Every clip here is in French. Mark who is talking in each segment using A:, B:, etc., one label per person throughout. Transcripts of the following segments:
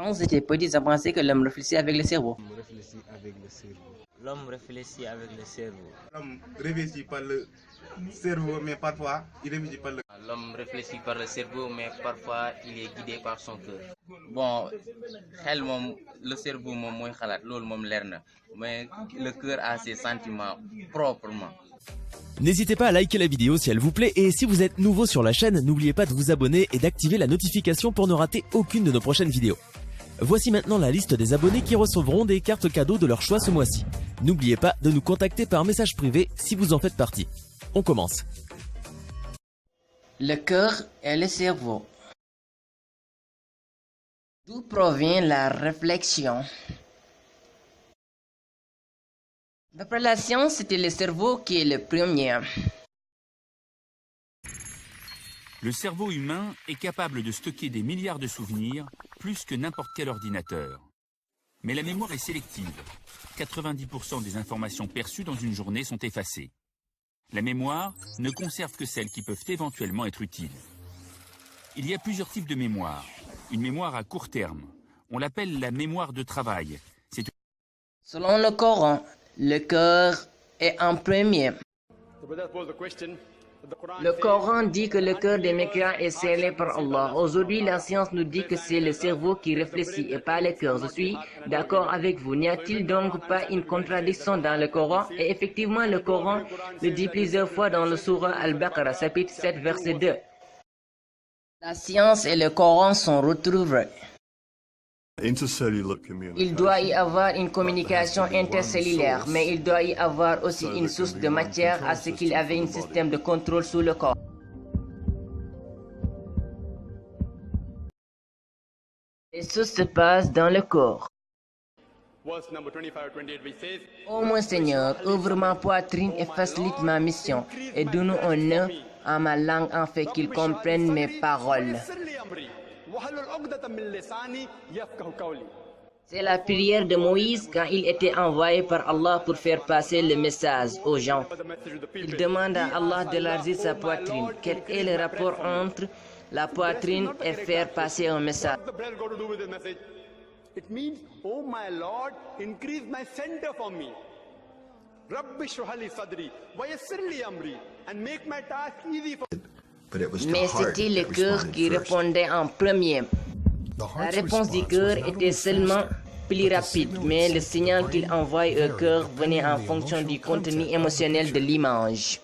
A: Quand j'étais petit, j'ai pensé que l'homme réfléchit avec le cerveau.
B: L'homme réfléchit avec le cerveau.
C: L'homme réfléchit avec le cerveau.
B: L'homme réfléchit par le cerveau, mais parfois il réfléchit par le...
D: L'homme réfléchit par le cerveau, mais parfois il est guidé par son cœur. Bon, le cerveau moom mooy xalaat loolu moom leer na, mais le cœur a ses sentiments proprement.
E: N'hésitez pas à liker la vidéo si elle vous plaît et si vous êtes nouveau sur la chaîne, n'oubliez pas de vous abonner et d'activer la notification pour ne rater aucune de nos prochaines vidéos. Voici maintenant la liste des abonnés qui recevront des cartes cadeaux de leur choix ce mois-ci. N'oubliez pas de nous contacter par message privé si vous en faites partie. On commence.
A: Le cœur et le cerveau. D'où provient la réflexion? D'après la science, c'était le cerveau qui est le premier.
F: Le cerveau humain est capable de stocker des milliards de souvenirs, plus que n'importe quel ordinateur. Mais la mémoire est sélective. 90% des informations perçues dans une journée sont effacées. La mémoire ne conserve que celles qui peuvent éventuellement être utiles. Il y a plusieurs types de mémoire. Une mémoire à court terme. On l'appelle la mémoire de travail.
A: Selon le Coran, le cœur est en premier. Le Coran dit que le cœur des mécréants est scellé par Allah. Aujourd'hui, la science nous dit que c'est le cerveau qui réfléchit et pas le cœur. Je suis d'accord avec vous. N'y a-t-il donc pas une contradiction dans le Coran? Et effectivement, le Coran le dit plusieurs fois dans le Surah Al-Baqarah, chapitre 7, verset 2. La science et le Coran sont retrouvés. Il doit y avoir une communication intercellulaire, mais il doit y avoir aussi une source de matière à ce qu'il y avait un système de contrôle sous le corps. Les sources se passent dans le corps. Ô mon Seigneur, ouvre ma poitrine et facilite ma mission, et donne un nœud à ma langue afin qu'il comprenne mes paroles. C'est la prière de Moïse quand il était envoyé par Allah pour faire passer le message aux gens. Il demande à Allah d'élargir sa poitrine. Quel est le rapport entre la poitrine et faire passer un message? Mais c'était le cœur qui répondait en premier. La réponse du cœur était seulement plus rapide, mais le signal qu'il envoyait au cœur venait en fonction du contenu émotionnel de l'image.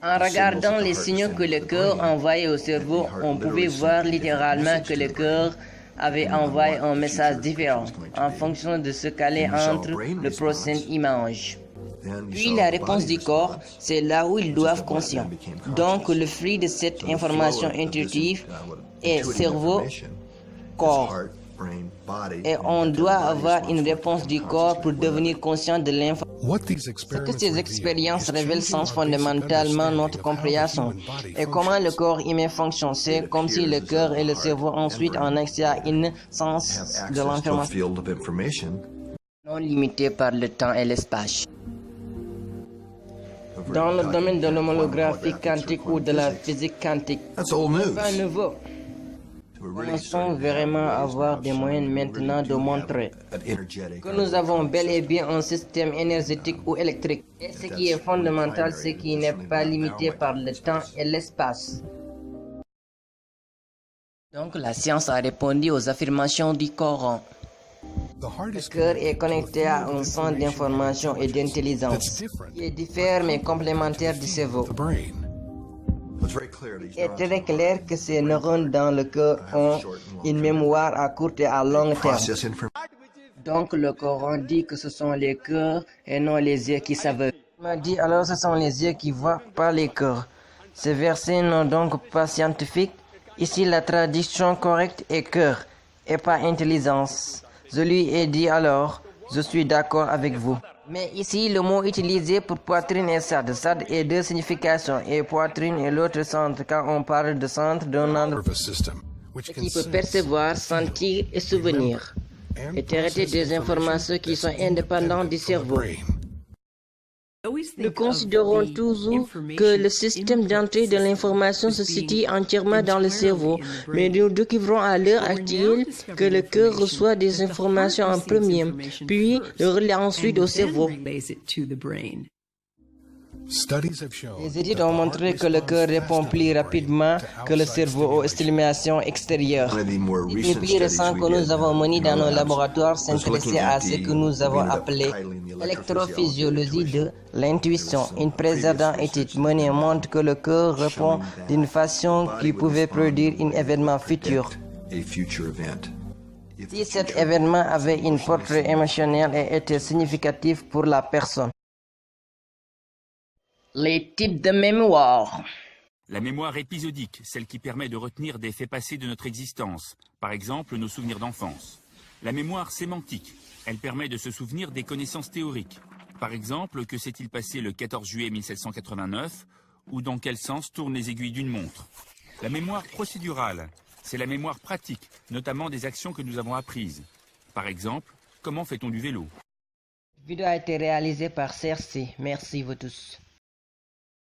A: En regardant les signaux que le cœur envoyait au cerveau, on pouvait voir littéralement que le cœur avait envoyé un message différent en fonction de ce qu'allait entre la prochaine image. Puis la réponse du corps, c'est là où ils doivent conscient. Donc le fruit de cette information intuitive est cerveau, corps. Et on doit avoir une réponse du corps pour devenir conscient de l'information. Ce que ces expériences révèlent sens fondamentalement notre compréhension. Et comment le corps humain fonctionne, c'est comme si le cœur et le cerveau ensuite ont accès à une sens de l'information non limitée par le temps et l'espace. Dans le domaine de l'homolographie quantique ou de la physique quantique, c'est pas nouveau. Nous pensons vraiment avoir des moyens maintenant de montrer que nous avons bel et bien un système énergétique ou électrique. Et ce qui est fondamental, c'est qu'il n'est pas limité par le temps et l'espace. Donc la science a répondu aux affirmations du Coran. Le cœur est connecté à un centre d'information et d'intelligence qui est différent mais complémentaire du cerveau. Il est très clair que ces neurones dans le cœur ont une mémoire à court et à long terme. Donc le Coran dit que ce sont les cœurs et non les yeux qui savent. Il m'a dit alors ce sont les yeux qui voient, pas les cœurs. Ces versets n'est donc pas scientifique. Ici la traduction correcte est cœur et pas intelligence. Je lui ai dit alors, je suis d'accord avec vous. Mais ici, le mot utilisé pour poitrine est sad. Sad a deux significations, et poitrine est l'autre centre quand on parle de centre d'un endroit qui peut percevoir, sentir et souvenir, et traiter des informations qui sont indépendantes du cerveau. Nous considérons toujours que le système d'entrée de l'information se situe entièrement dans le cerveau, mais nous découvrons à l'heure actuelle que le cœur reçoit des informations en premier, puis le relaie ensuite au cerveau. Les études ont montré que le cœur répond plus rapidement que le cerveau aux stimulations extérieures. Les plus récents que nous avons menés dans nos laboratoires s'intéressaient à ce que nous avons appelé l'électrophysiologie de l'intuition. Une précédente étude menée montre que le cœur répond d'une façon qui pouvait prédire un événement futur. Si cet événement avait une portée émotionnelle et était significatif pour la personne. Les types de mémoire.
F: La mémoire épisodique, celle qui permet de retenir des faits passés de notre existence, par exemple nos souvenirs d'enfance. La mémoire sémantique, elle permet de se souvenir des connaissances théoriques. Par exemple, que s'est-il passé le 14 juillet 1789 ou dans quel sens tournent les aiguilles d'une montre. La mémoire procédurale, c'est la mémoire pratique, notamment des actions que nous avons apprises. Par exemple, comment fait-on du vélo?
A: La vidéo a été réalisée par Cersei. Merci vous tous.